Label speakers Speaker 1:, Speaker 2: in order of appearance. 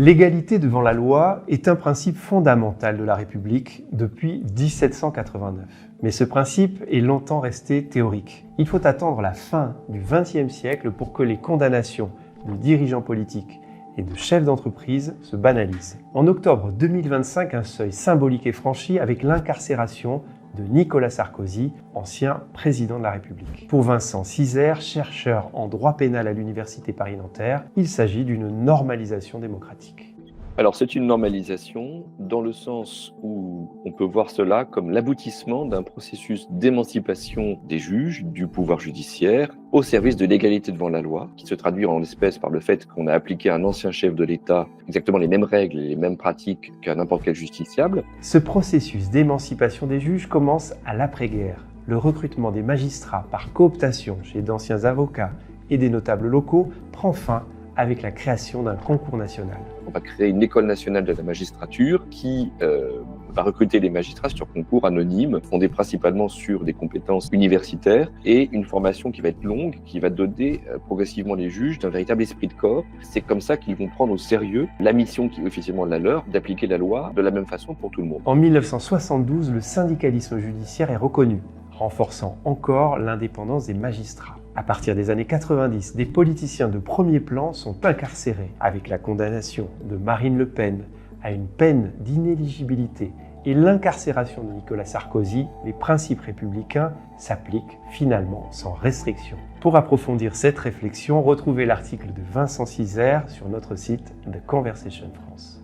Speaker 1: L'égalité devant la loi est un principe fondamental de la République depuis 1789. Mais ce principe est longtemps resté théorique. Il faut attendre la fin du XXe siècle pour que les condamnations de dirigeants politiques et de chefs d'entreprise se banalisent. En octobre 2025, un seuil symbolique est franchi avec l'incarcération de Nicolas Sarkozy, ancien président de la République. Pour Vincent Cizère, chercheur en droit pénal à l'Université Paris-Nanterre, il s'agit d'une normalisation démocratique.
Speaker 2: Alors c'est une normalisation dans le sens où on peut voir cela comme l'aboutissement d'un processus d'émancipation des juges, du pouvoir judiciaire, au service de l'égalité devant la loi, qui se traduit en l'espèce par le fait qu'on a appliqué à un ancien chef de l'État exactement les mêmes règles et les mêmes pratiques qu'à n'importe quel justiciable.
Speaker 1: Ce processus d'émancipation des juges commence à l'après-guerre. Le recrutement des magistrats par cooptation chez d'anciens avocats et des notables locaux prend fin avec la création d'un concours national.
Speaker 2: On va créer une école nationale de la magistrature qui va recruter les magistrats sur concours anonymes, fondés principalement sur des compétences universitaires et une formation qui va être longue, qui va doter progressivement les juges d'un véritable esprit de corps. C'est comme ça qu'ils vont prendre au sérieux la mission qui est officiellement la leur, d'appliquer la loi de la même façon pour tout le monde.
Speaker 1: En 1972, le syndicalisme judiciaire est reconnu, renforçant encore l'indépendance des magistrats. À partir des années 90, des politiciens de premier plan sont incarcérés, avec la condamnation de Marine Le Pen à une peine d'inéligibilité et l'incarcération de Nicolas Sarkozy, les principes républicains s'appliquent finalement sans restriction. Pour approfondir cette réflexion, retrouvez l'article de Vincent Cizère sur notre site The Conversation France.